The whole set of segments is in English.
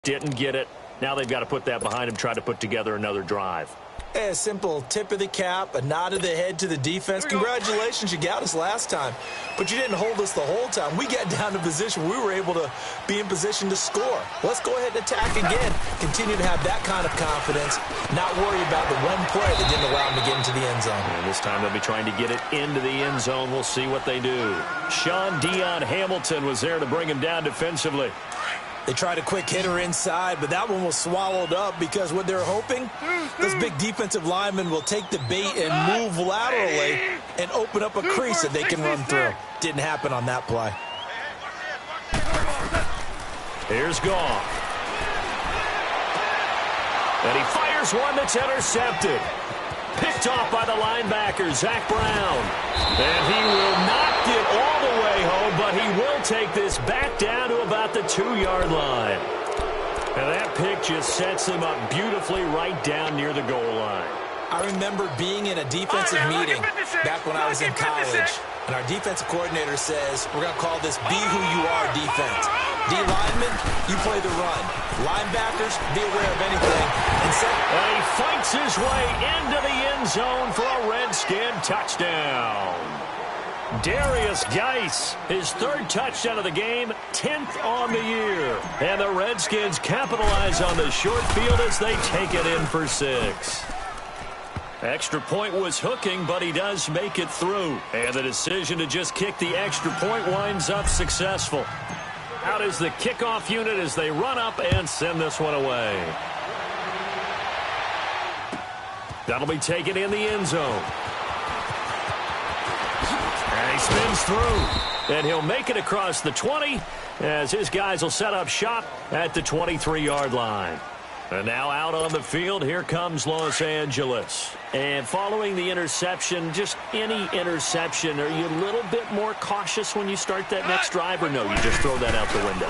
Didn't get it. Now they've got to put that behind him, try to put together another drive. A simple tip of the cap, a nod of the head to the defense. Congratulations, you got us last time. But you didn't hold us the whole time. We got down to position. We were able to be in position to score. Let's go ahead and attack again. Continue to have that kind of confidence. Not worry about the one play that didn't allow them to get into the end zone. And this time they'll be trying to get it into the end zone. We'll see what they do. Sean Dion Hamilton was there to bring him down defensively. They tried a quick hitter inside, but that one was swallowed up because what they're hoping, this big defensive lineman will take the bait and move laterally and open up a crease that they can run through. Didn't happen on that play. Here's Goff. And he fires one that's intercepted. Picked off by the linebacker, Zach Brown. And he will not get all the way home, but he will take this back down to about the 2-yard line. And that pick just sets him up beautifully right down near the goal line. I remember being in a defensive meeting back when I was in college, and our defensive coordinator says, we're going to call this Be Who You Are defense. D linemen, you play the run. Linebackers, be aware of anything. And he fights his way into the end zone for a Redskin touchdown. Darius Geis, his 3rd touchdown of the game, 10th on the year. And the Redskins capitalize on the short field as they take it in for 6. Extra point was hooking, but he does make it through. And the decision to just kick the extra point winds up successful. Out is the kickoff unit as they run up and send this one away. That'll be taken in the end zone. And he spins through. And he'll make it across the 20 as his guys will set up shop at the 23-yard line. And now out on the field, here comes Los Angeles. And following the interception, just any interception, are you a little bit more cautious when you start that next drive, or no, you just throw that out the window?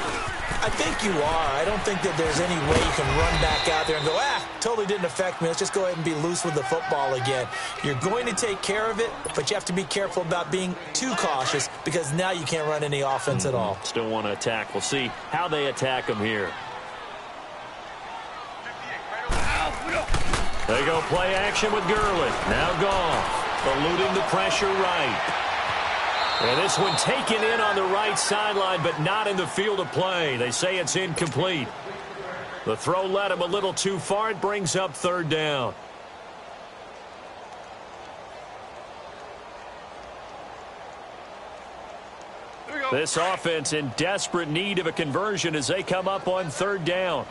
I think you are. I don't think that there's any way you can run back out there and go, totally didn't affect me. Let's just go ahead and be loose with the football again. You're going to take care of it, but you have to be careful about being too cautious because now you can't run any offense at all. Still want to attack. We'll see how they attack them here. They go play action with Gurley. Now Goff, eluding the pressure right. And this one taken in on the right sideline, but not in the field of play. They say it's incomplete. The throw led him a little too far. It brings up 3rd down. This offense in desperate need of a conversion as they come up on 3rd down.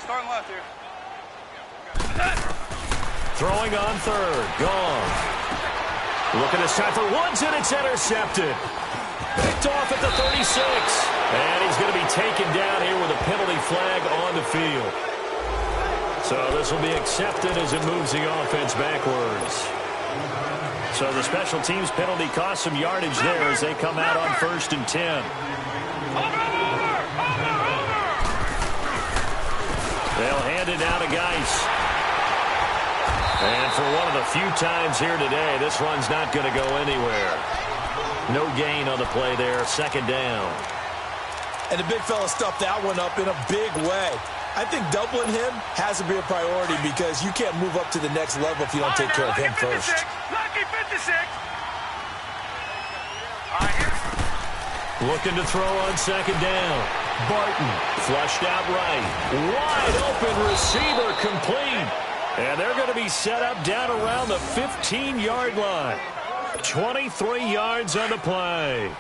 Starting left here. Throwing on 3rd. Gone. Looking this time for Woods, and it's intercepted. Picked off at the 36. And he's going to be taken down here with a penalty flag on the field. So this will be accepted as it moves the offense backwards. So the special teams penalty cost some yardage there as they come out on 1st and 10. They'll hand it now to Geis. And for one of the few times here today, this run's not going to go anywhere. No gain on the play there. 2nd down. And the big fella stuffed that one up in a big way. I think doubling him has to be a priority because you can't move up to the next level if you don't take care of him first. Lucky 56. Looking to throw on 2nd down. Barton flushed out right. Wide open receiver complete. And they're going to be set up down around the 15-yard line. 23 yards on the play.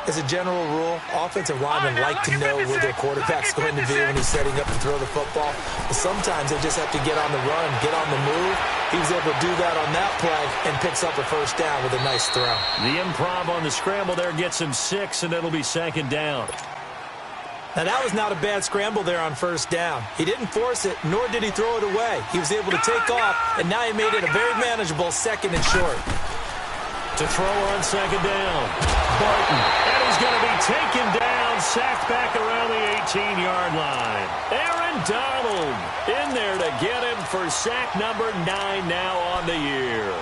As a general rule, offensive linemen like to know where their quarterback's going to be when he's setting up to throw the football. But sometimes they just have to get on the run, get on the move. He was able to do that on that play and picks up a 1st down with a nice throw. The improv on the scramble there gets him 6, and it'll be 2nd down. Now, that was not a bad scramble there on 1st down. He didn't force it, nor did he throw it away. He was able to take off, and now he made it a very manageable 2nd and short. To throw on 2nd down. Barton. And he's going to be taken down, sacked back around the 18-yard line. Aaron Donald in there to get him for sack number 9 now on the year.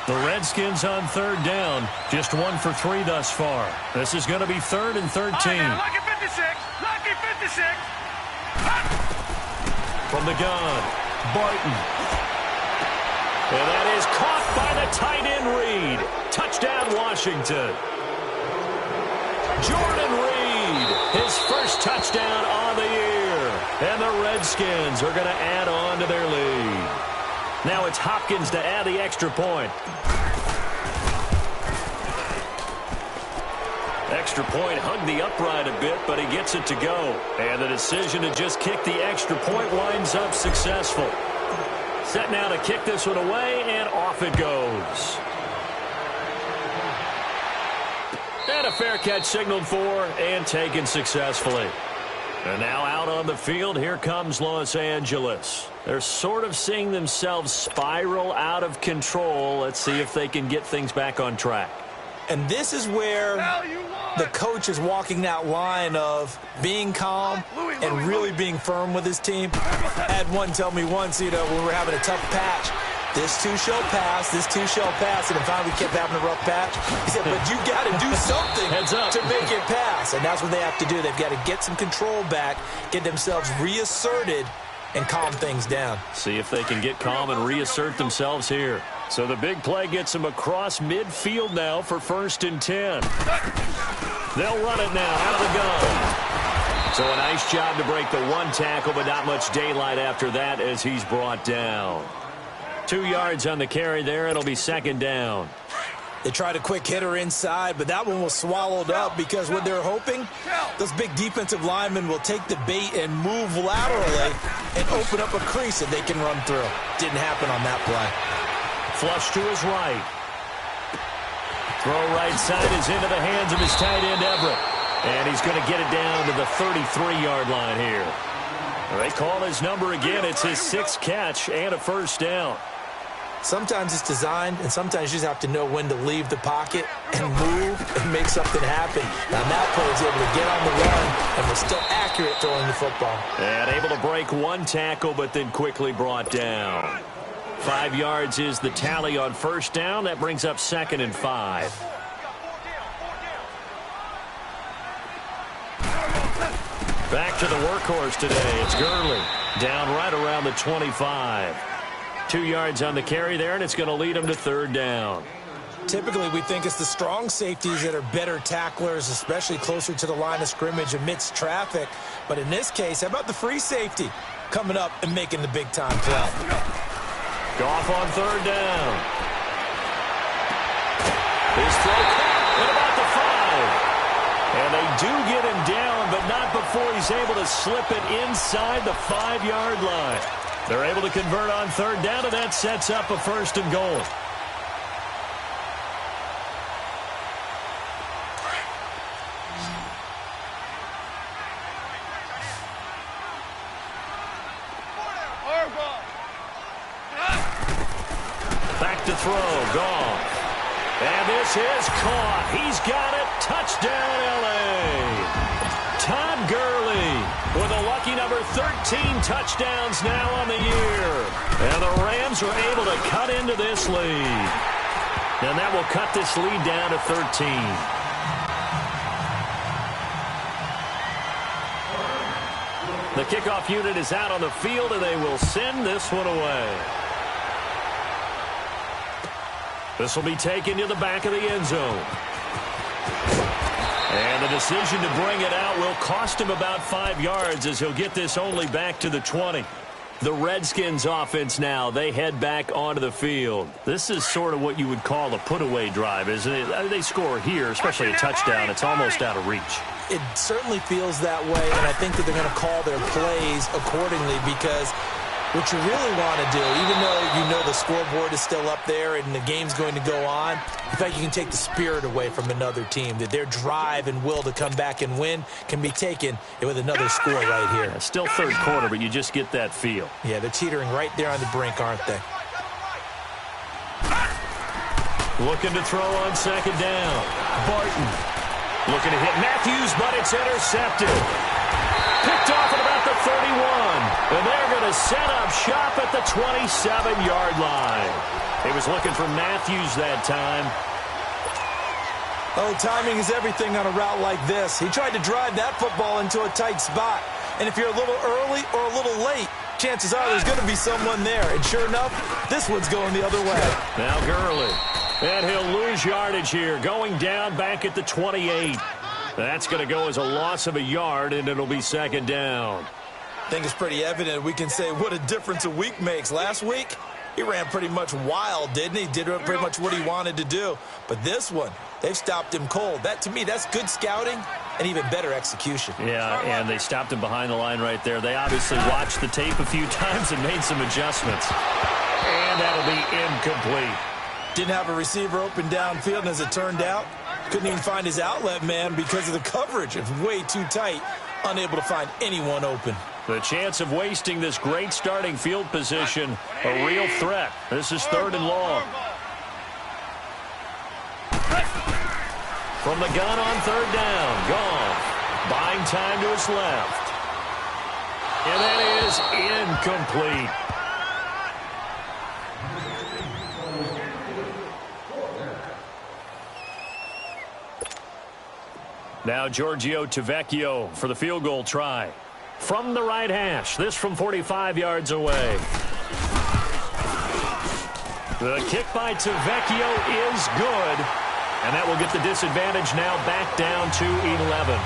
The Redskins on third down. Just 1 for 3 thus far. This is going to be 3rd and 13. Lucky 56. Lucky 56. From the gun, Barton. And that is caught by the tight end Reed. Touchdown, Washington. Jordan Reed, his first touchdown on the year. And the Redskins are going to add on to their lead. Now it's Hopkins to add the extra point. Extra point hugged the upright a bit, but he gets it to go. And the decision to just kick the extra point winds up successful. Set now to kick this one away, and off it goes. And a fair catch signaled for and taken successfully. And now out on the field, here comes Los Angeles. They're sort of seeing themselves spiral out of control. Let's see if they can get things back on track. And this is where the coach is walking that line of being calm and really being firm with his team. I had one tell me once, when we're having a tough patch, this too shall pass, this too shall pass. And finally we kept having a rough patch. He said, but you got to do something to make it pass. And that's what they have to do. They've got to get some control back, get themselves reasserted, and calm things down. See if they can get calm and reassert themselves here. So the big play gets them across midfield now for 1st and 10. They'll run it now out of the gun. So a nice job to break the one tackle, but not much daylight after that as he's brought down. 2 yards on the carry there. It'll be 2nd down. They tried a quick hitter inside, but that one was swallowed up because what they're hoping, those big defensive linemen will take the bait and move laterally and open up a crease that they can run through. Didn't happen on that play. Flush to his right. Throw right side is into the hands of his tight end, Everett. And he's going to get it down to the 33-yard line here. They call his number again. It's his 6th catch and a 1st down. Sometimes it's designed, and sometimes you just have to know when to leave the pocket and move and make something happen. Now that player is able to get on the run and was still accurate throwing the football. And able to break one tackle, but then quickly brought down. 5 yards is the tally on 1st down. That brings up 2nd and 5. Back to the workhorse today. It's Gurley. Down right around the 25. 2 yards on the carry there, and it's going to lead him to 3rd down. Typically, we think it's the strong safeties that are better tacklers, especially closer to the line of scrimmage amidst traffic. But in this case, how about the free safety coming up and making the big-time play? Goff on 3rd down. His throw at about the 5. And they do get him down, but not before he's able to slip it inside the 5-yard line. They're able to convert on 3rd down, and that sets up a 1st and goal. Back to throw, Goff. And this is caught. He's got it. Touchdown, L.A. Todd Gurley with a lucky number 13 touchdowns now on the year. And the Rams are able to cut into this lead. And that will cut this lead down to 13. The kickoff unit is out on the field, and they will send this one away. This will be taken to the back of the end zone. And the decision to bring it out will cost him about 5 yards as he'll get this only back to the 20. The Redskins offense now, they head back onto the field. This is sort of what you would call a put-away drive, isn't it? They score here, especially a touchdown. It's almost out of reach. It certainly feels that way, and I think that they're going to call their plays accordingly because what you really want to do, even though you know the scoreboard is still up there and the game's going to go on, in fact, you can take the spirit away from another team, that their drive and will to come back and win can be taken with another score right here. Yeah, still 3rd quarter, but you just get that feel. Yeah, they're teetering right there on the brink, aren't they? Looking to throw on 2nd down. Barton looking to hit Matthews, but it's intercepted. Picked off at about the 31. And they're going to set up shop at the 27-yard line. He was looking for Matthews that time. Oh, timing is everything on a route like this. He tried to drive that football into a tight spot. And if you're a little early or a little late, chances are there's going to be someone there. And sure enough, this one's going the other way. Now Gurley. And he'll lose yardage here, going down back at the 28. That's going to go as a loss of a yard, and it'll be second down. I think it's pretty evident we can say what a difference a week makes. Last week, he ran pretty much wild, didn't he? Did pretty much what he wanted to do. But this one, they've stopped him cold. That, to me, that's good scouting and even better execution. Yeah, and they stopped him behind the line right there. They obviously watched the tape a few times and made some adjustments. And that'll be incomplete. Didn't have a receiver open downfield, and as it turned out, couldn't even find his outlet man because of the coverage. It's way too tight, unable to find anyone open. The chance of wasting this great starting field position, a real threat. This is 3rd and long. From the gun on 3rd down, gone. Buying time to his left. And that is incomplete. Now Giorgio Tavecchio for the field goal try. From the right hash, this from 45 yards away. The kick by Tavecchio is good. And that will get the disadvantage now back down to 11.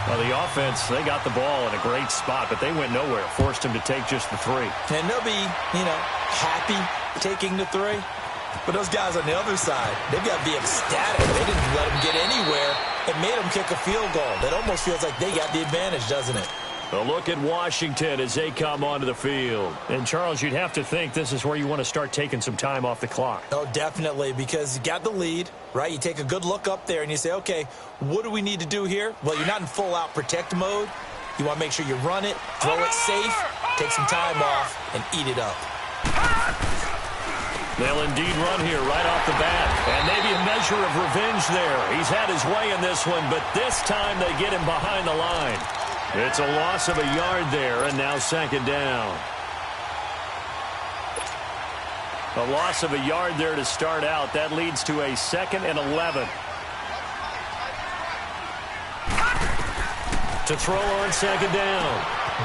Well, the offense, they got the ball in a great spot, but they went nowhere. Forced him to take just the 3. And they'll be, happy taking the 3. But those guys on the other side, they've got to be ecstatic. They didn't let them get anywhere. It made them kick a field goal. That almost feels like they got the advantage, doesn't it? A look at Washington as they come onto the field. And, Charles, you'd have to think this is where you want to start taking some time off the clock. Oh, definitely, because you got the lead, right? You take a good look up there and you say, okay, what do we need to do here? Well, you're not in full-out protect mode. You want to make sure you run it, throw it safe, take some time off, and eat it up. They'll indeed run here right off the bat. And maybe a measure of revenge there. He's had his way in this one, but this time they get him behind the line. It's a loss of a yard there, and now second down. A loss of a yard there to start out. That leads to a 2nd and 11. To throw on second down.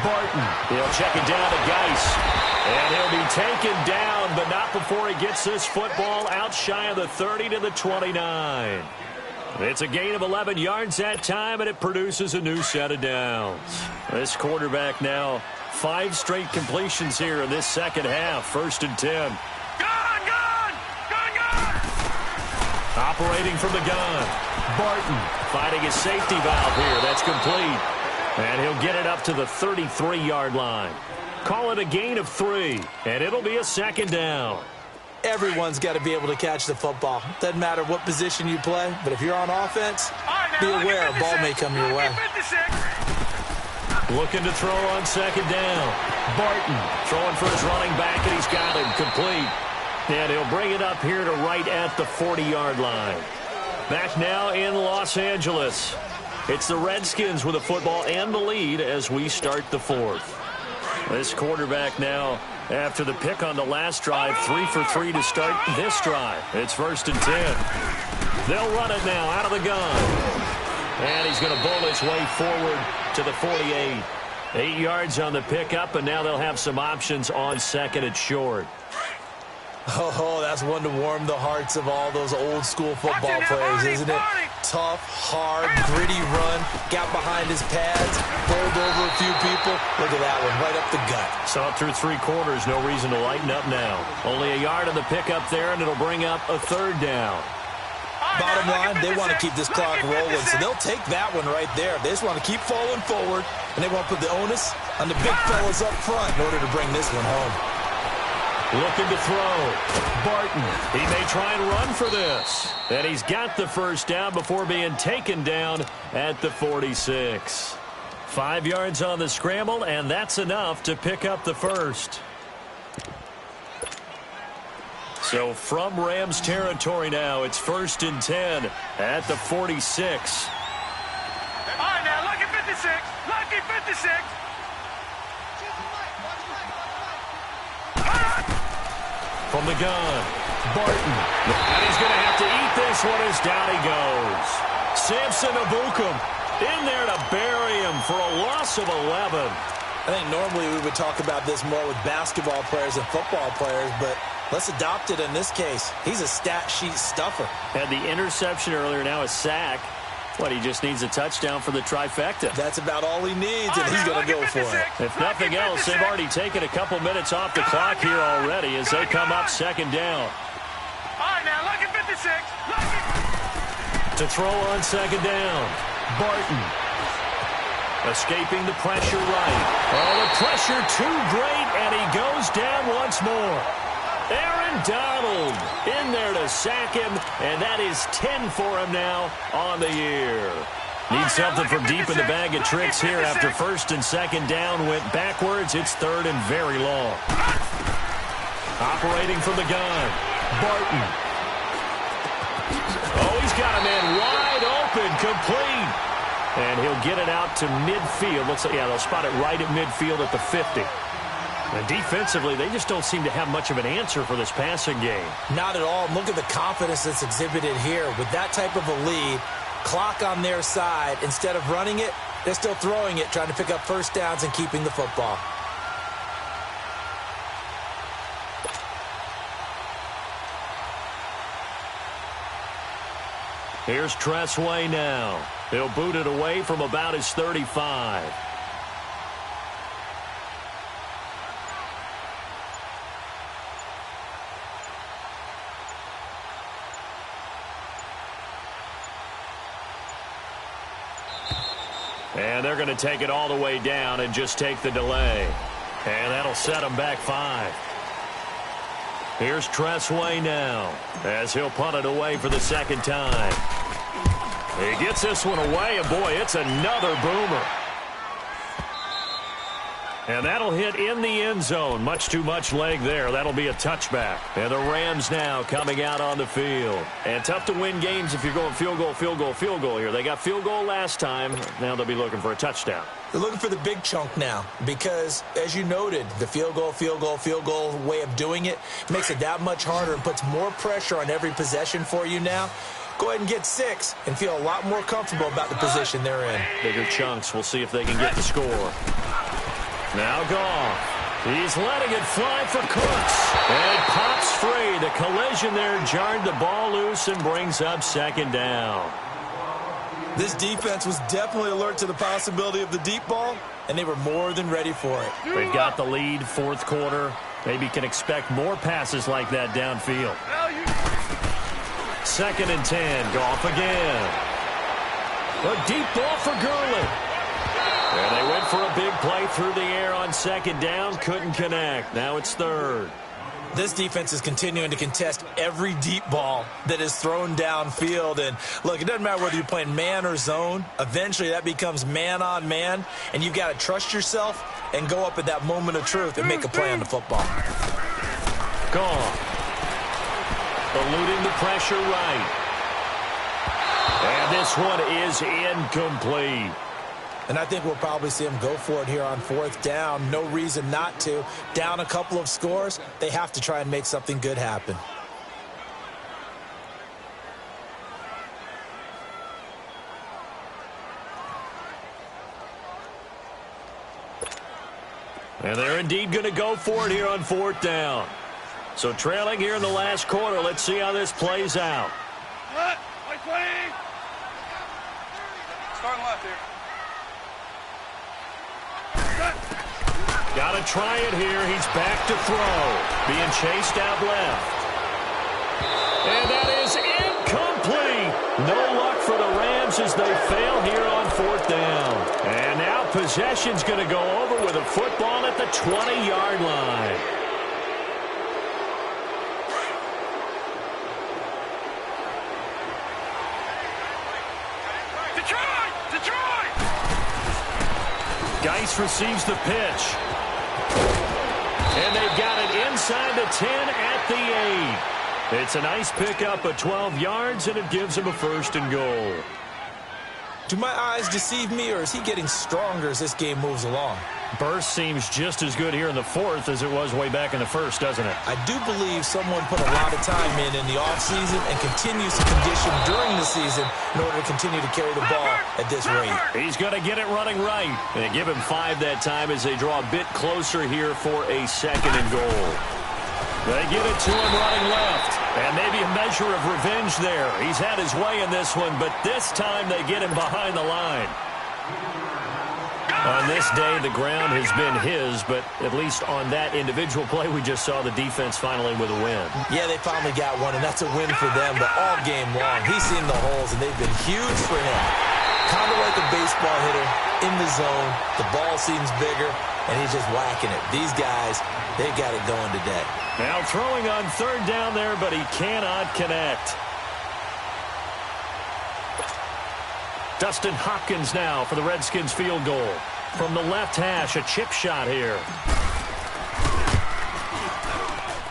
Barton. He'll check it down to Geis. And he'll be taken down, but not before he gets this football out shy of the 30 to the 29. It's a gain of 11 yards that time, and it produces a new set of downs. This quarterback now 5 straight completions here in this second half. 1st and 10. Gun! Operating from the gun. Barton finding his safety valve here. That's complete. And he'll get it up to the 33-yard line. Call it a gain of 3, and it'll be a second down. Everyone's got to be able to catch the football. Doesn't matter what position you play, but if you're on offense, be aware a ball may come your way. Looking to throw on second down. Barton throwing for his running back, and he's got him complete. And he'll bring it up here to right at the 40-yard line. Back now in Los Angeles. It's the Redskins with the football and the lead as we start the 4th. This quarterback now, after the pick on the last drive, 3 for 3 to start this drive. It's 1st and 10. They'll run it now out of the gun. And he's going to bowl his way forward to the 48. 8 yards on the pickup, and now they'll have some options on 2nd and short. Oh, that's one to warm the hearts of all those old-school football players, isn't it? Tough, hard, gritty run, got behind his pads, bowled over a few people. Look at that one, right up the gut. Saw it through 3 quarters, no reason to lighten up now. Only a yard on the pickup there, and it'll bring up a 3rd down. Bottom line, they want to keep this clock rolling, so they'll take that one right there. They just want to keep falling forward, and they want to put the onus on the big fellas up front in order to bring this one home. Looking to throw. Barton. He may try and run for this. And he's got the 1st down before being taken down at the 46. 5 yards on the scramble, and that's enough to pick up the 1st. So from Rams territory now, it's 1st and 10 at the 46. All right, now, lucky 56. Lucky 56. From the gun, Barton. And he's going to have to eat this one as down he goes. Samson Abukum in there to bury him for a loss of 11. I think normally we would talk about this more with basketball players and football players, but let's adopt it in this case. He's a stat sheet stuffer. Had the interception earlier, now a sack. What, he just needs a touchdown for the trifecta. That's about all he needs, and he's going to go for it. If nothing else, they've already taken a couple minutes off the clock here already as they come up second down. All right, now, look at 56. To throw on second down, Barton. Escaping the pressure right. Oh, the pressure too great, and he goes down once more. Aaron Donald in there to sack him, and that is 10 for him now on the year. Needs something from deep in the bag of tricks here after first and second down went backwards. It's third and very long. Operating from the gun, Barton. Oh, he's got a man wide open, complete. And he'll get it out to midfield. Looks like, yeah, they'll spot it right at midfield at the 50. And defensively, they just don't seem to have much of an answer for this passing game. Not at all. Look at the confidence that's exhibited here. With that type of a lead, clock on their side, instead of running it, they're still throwing it, trying to pick up first downs and keeping the football. Here's Tressway now. He'll boot it away from about his 35. And they're going to take it all the way down and just take the delay. And that'll set them back 5. Here's Tressway now as he'll punt it away for the second time. He gets this one away, and boy, it's another boomer. And that'll hit in the end zone. Much too much leg there. That'll be a touchback. And the Rams now coming out on the field. And tough to win games if you're going field goal, field goal, field goal here. They got field goal last time. Now they'll be looking for a touchdown. They're looking for the big chunk now because, as you noted, the field goal way of doing it makes it that much harder and puts more pressure on every possession for you now. Go ahead and get 6 and feel a lot more comfortable about the position they're in. Bigger chunks. We'll see if they can get the score. Now Goff. He's letting it fly for Cooks. And it pops free. The collision there jarred the ball loose and brings up second down. This defense was definitely alert to the possibility of the deep ball, and they were more than ready for it. They've got the lead, fourth quarter. Maybe can expect more passes like that downfield. Second and 10. Goff again. A deep ball for Gurley. And they went for a big play through the air on second down. Couldn't connect. Now it's third. This defense is continuing to contest every deep ball that is thrown downfield. And, look, it doesn't matter whether you're playing man or zone. Eventually that becomes man on man, and you've got to trust yourself and go up at that moment of truth and make a play on the football. Gone. Eluding the pressure right. And this one is incomplete. And I think we'll probably see them go for it here on fourth down. No reason not to. Down a couple of scores, they have to try and make something good happen. And they're indeed going to go for it here on fourth down. So trailing here in the last quarter. Let's see how this plays out. Starting left here. Got to try it here. He's back to throw. Being chased out left. And that is incomplete. No luck for the Rams as they fail here on fourth down. And now possession's going to go over with a football at the 20-yard line. Detroit! Geis receives the pitch. And they've got it inside the 10 at the 8. It's a nice pickup of 12 yards, and it gives them a first and goal. Do my eyes deceive me, or is he getting stronger as this game moves along? Burst seems just as good here in the fourth as it was way back in the first, doesn't it? I do believe someone put a lot of time in the offseason and continues to condition during the season in order to continue to carry the ball at this rate. He's going to get it running right. They give him 5 that time as they draw a bit closer here for a second and goal. They give it to him running left. And maybe a measure of revenge there. He's had his way in this one, but this time they get him behind the line. On this day, the ground has been his, but at least on that individual play, we just saw the defense finally with a win. Yeah, they finally got one, and that's a win for them, but all game long, he's seen the holes, and they've been huge for him. Kind of like a baseball hitter in the zone. The ball seems bigger, and he's just whacking it. These guys, they got it going today. Now throwing on third down there, but he cannot connect. Dustin Hopkins now for the Redskins field goal. From the left hash, a chip shot here.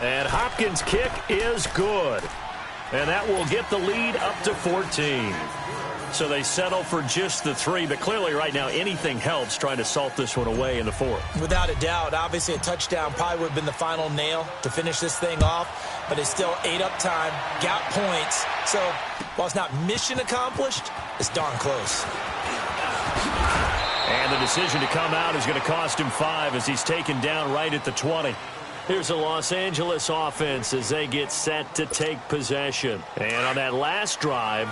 And Hopkins' kick is good. And that will get the lead up to 14. So they settle for just the 3, but clearly right now anything helps trying to salt this one away in the fourth. Without a doubt, obviously a touchdown probably would have been the final nail to finish this thing off, but it's still ate up time, got points. So while it's not mission accomplished, it's darn close. And the decision to come out is going to cost him 5 as he's taken down right at the 20. Here's a Los Angeles offense as they get set to take possession. And on that last drive,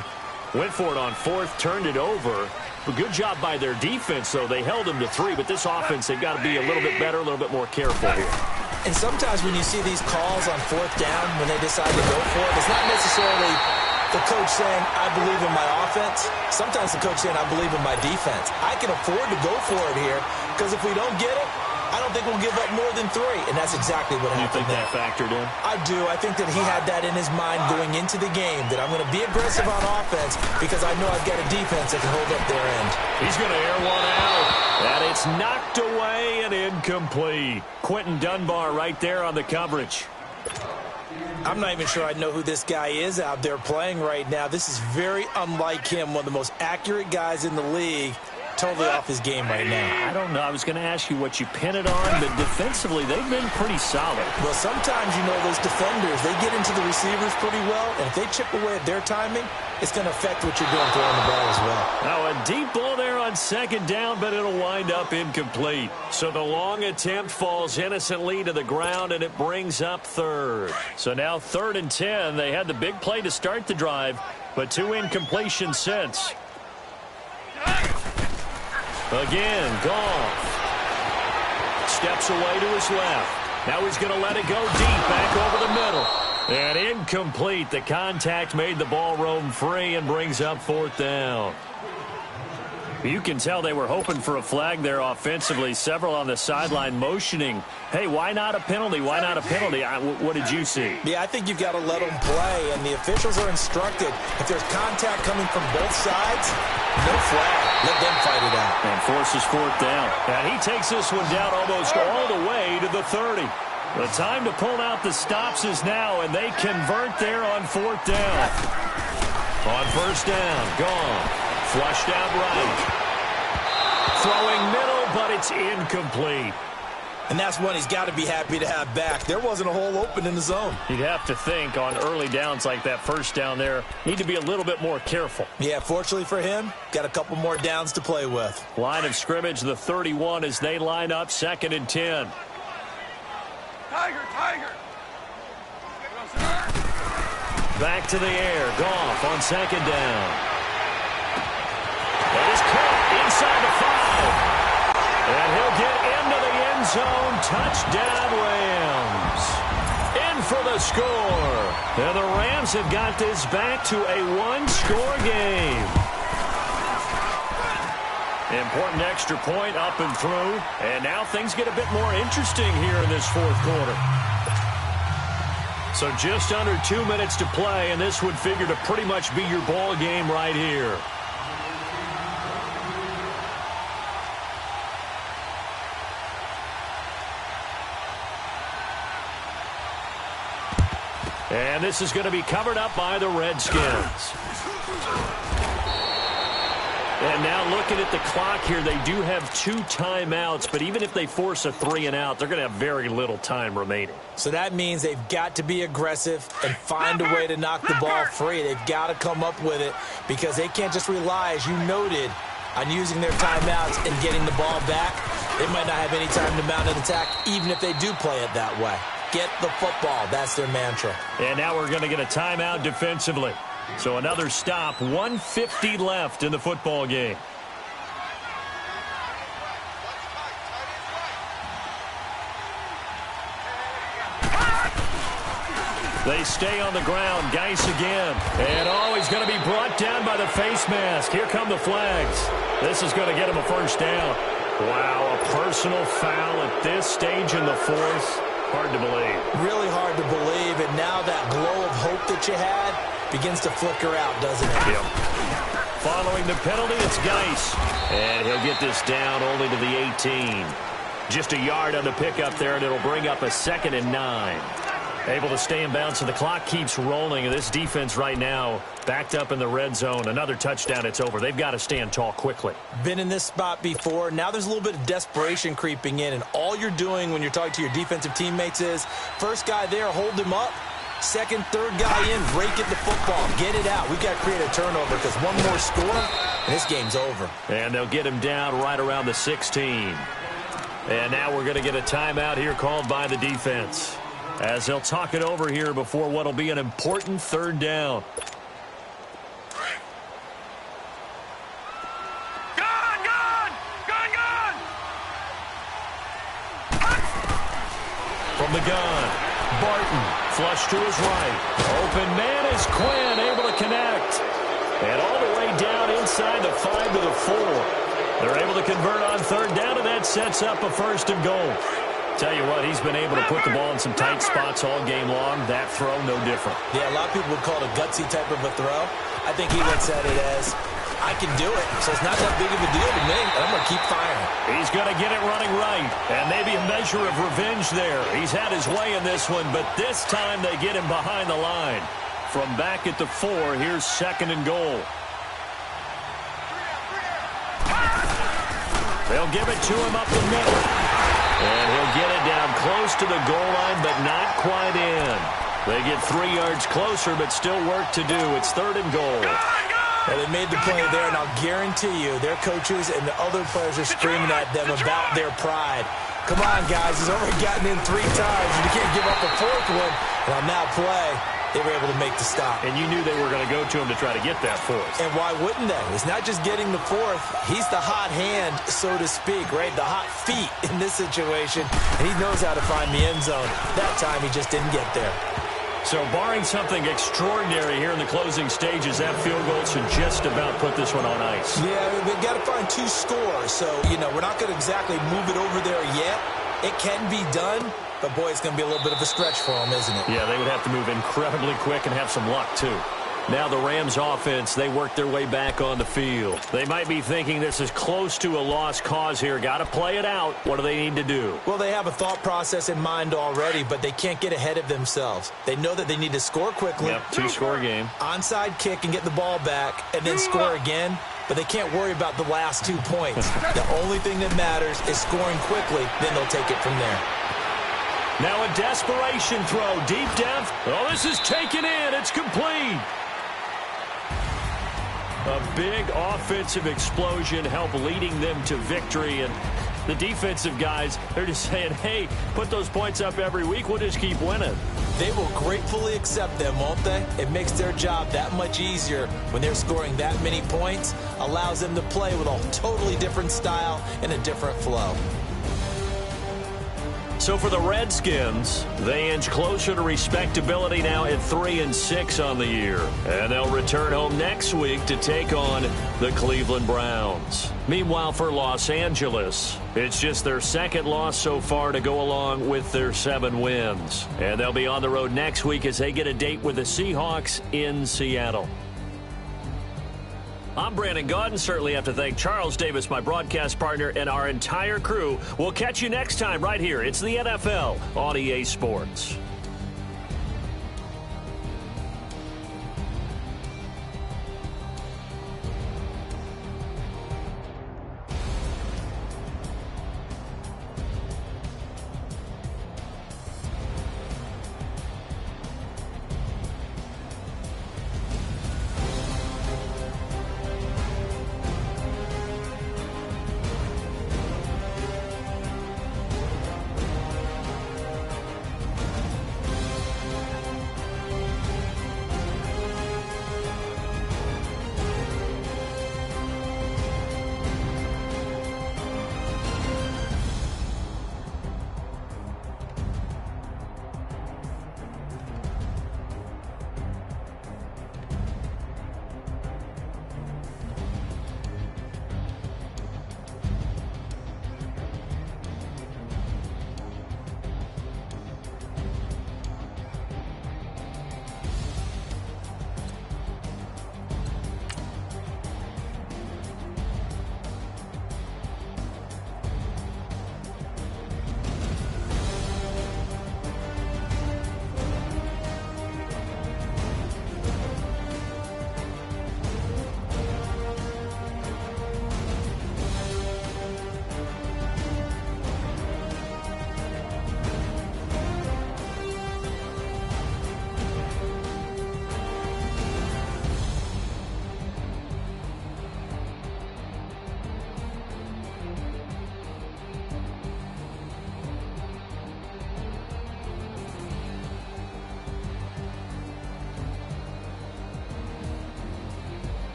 went for it on fourth, turned it over. A good job by their defense, though. They held them to 3, but this offense, they've got to be a little bit better, a little bit more careful here. And sometimes when you see these calls on fourth down, when they decide to go for it, it's not necessarily the coach saying, I believe in my offense. Sometimes the coach saying, I believe in my defense. I can afford to go for it here, because if we don't get it, I don't think we'll give up more than 3, and that's exactly what happened. You think that factored in? I do. I think that he had that in his mind going into the game, that I'm going to be aggressive on offense because I know I've got a defense that can hold up their end. He's going to air one out, and it's knocked away and incomplete. Quentin Dunbar right there on the coverage. I'm not even sure I know who this guy is out there playing right now. This is very unlike him, one of the most accurate guys in the league. Totally off his game right now. I don't know. I was going to ask you what you pin it on, but defensively, they've been pretty solid. Well, sometimes, you know, those defenders, they get into the receivers pretty well, and if they chip away at their timing, it's going to affect what you're doing throwing the ball as well. Now, a deep ball there on second down, but it'll wind up incomplete. So the long attempt falls innocently to the ground, and it brings up third. So now 3rd and 10. They had the big play to start the drive, but 2 incompletions since. Again, Goff steps away to his left. Now he's going to let it go deep back over the middle. And incomplete. The contact made the ball roam free and brings up 4th down. You can tell they were hoping for a flag there offensively. Several on the sideline motioning, hey, why not a penalty? Why not a penalty? What did you see? Yeah, I think you've got to let them play, and the officials are instructed. If there's contact coming from both sides, no flag. Let them fight it out. And forces 4th down. And he takes this one down almost all the way to the 30. The time to pull out the stops is now, and they convert there on 4th down. On 1st down, gone. Flushed out right. Throwing middle, but it's incomplete. And that's one he's got to be happy to have back. There wasn't a hole open in the zone. You'd have to think on early downs like that 1st down there, need to be a little bit more careful. Yeah, fortunately for him, got a couple more downs to play with. Line of scrimmage, the 31 as they line up 2nd and 10. Tiger. Back to the air. Goff on 2nd down. That is caught inside the 5. And he'll get into the end zone. Touchdown, Rams. In for the score. And the Rams have got this back to a 1-score game. Important extra point up and through. And now things get a bit more interesting here in this 4th quarter. So just under 2 minutes to play, and this would figure to pretty much be your ball game right here. And this is going to be covered up by the Redskins. And now looking at the clock here, they do have 2 timeouts, but even if they force a 3-and-out, they're going to have very little time remaining. So that means they've got to be aggressive and find a way to knock the ball free. They've got to come up with it because they can't just rely, as you noted, on using their timeouts and getting the ball back. They might not have any time to mount an attack, even if they do play it that way. Get the football. That's their mantra. And now we're going to get a timeout defensively. So another stop, 1:50 left in the football game. They stay on the ground. Geis again. And he's going to be brought down by the face mask. Here come the flags. This is going to get him a first down. Wow, a personal foul at this stage in the fourth. Hard to believe. Really hard to believe. And now that glow of hope that you had begins to flicker out, doesn't it? Yep. Following the penalty, it's Geis. And he'll get this down only to the 18. Just a yard on the pickup there, and it'll bring up a 2nd and 9. Able to stay in bounds, so the clock keeps rolling. And this defense right now backed up in the red zone. Another touchdown, it's over. They've got to stand tall quickly. Been in this spot before. Now there's a little bit of desperation creeping in. And all you're doing when you're talking to your defensive teammates is, first guy there, hold him up. Second, third guy in, break it the football. Get it out. We've got to create a turnover because one more score, and this game's over. And they'll get him down right around the 16. And now we're going to get a timeout here called by the defense, as they'll talk it over here before what will be an important 3rd down. From the gun, Barton, flush to his right. Open man is Quinn, able to connect. And all the way down inside the 5 to the 4. They're able to convert on 3rd down, and that sets up a 1st and goal. Tell you what, he's been able to put the ball in some tight spots all game long. That throw, no different. Yeah, a lot of people would call it a gutsy type of a throw. I think he looks at it as, I can do it, so it's not that big of a deal to me, and I'm going to keep firing. He's going to get it running right, and maybe a measure of revenge there. He's had his way in this one, but this time they get him behind the line. From back at the 4, here's 2nd and goal. They'll give it to him up the middle. And he'll get it down close to the goal line, but not quite in. They get 3 yards closer, but still work to do. It's 3rd and goal. And they made the play there, and I'll guarantee you their coaches and the other players are screaming at them about their pride. Come on, guys. He's already gotten in 3 times, and you can't give up a 4th one. And on that play, they were able to make the stop. And you knew they were going to go to him to try to get that 4th. And why wouldn't they? It's not just getting the 4th. He's the hot hand, so to speak, right? The hot feet in this situation. And he knows how to find the end zone. That time, he just didn't get there. So barring something extraordinary here in the closing stages, that field goal should just about put this one on ice. Yeah, they've got to find 2 scores. So, we're not going to exactly move it over there yet. It can be done, but, boy, it's going to be a little bit of a stretch for them, isn't it? Yeah, they would have to move incredibly quick and have some luck, too. Now the Rams offense, they work their way back on the field. They might be thinking this is close to a lost cause here. Got to play it out. What do they need to do? Well, they have a thought process in mind already, but they can't get ahead of themselves. They know that they need to score quickly. Yep, 2-score game. Onside kick and get the ball back, and then score again. But they can't worry about the last 2 points. The only thing that matters is scoring quickly. Then they'll take it from there. Now a desperation throw deep down. Oh, this is taken in. It's complete. A big offensive explosion helped leading them to victory. And the defensive guys, they're just saying, hey, put those points up every week. We'll just keep winning. They will gratefully accept them, won't they? It makes their job that much easier when they're scoring that many points. Allows them to play with a totally different style and a different flow. So for the Redskins, they inch closer to respectability now at 3-6 on the year. And they'll return home next week to take on the Cleveland Browns. Meanwhile, for Los Angeles, it's just their 2nd loss so far to go along with their 7 wins. And they'll be on the road next week as they get a date with the Seahawks in Seattle. I'm Brandon Gaudin. Certainly have to thank Charles Davis, my broadcast partner, and our entire crew. We'll catch you next time right here. It's the NFL on EA Sports.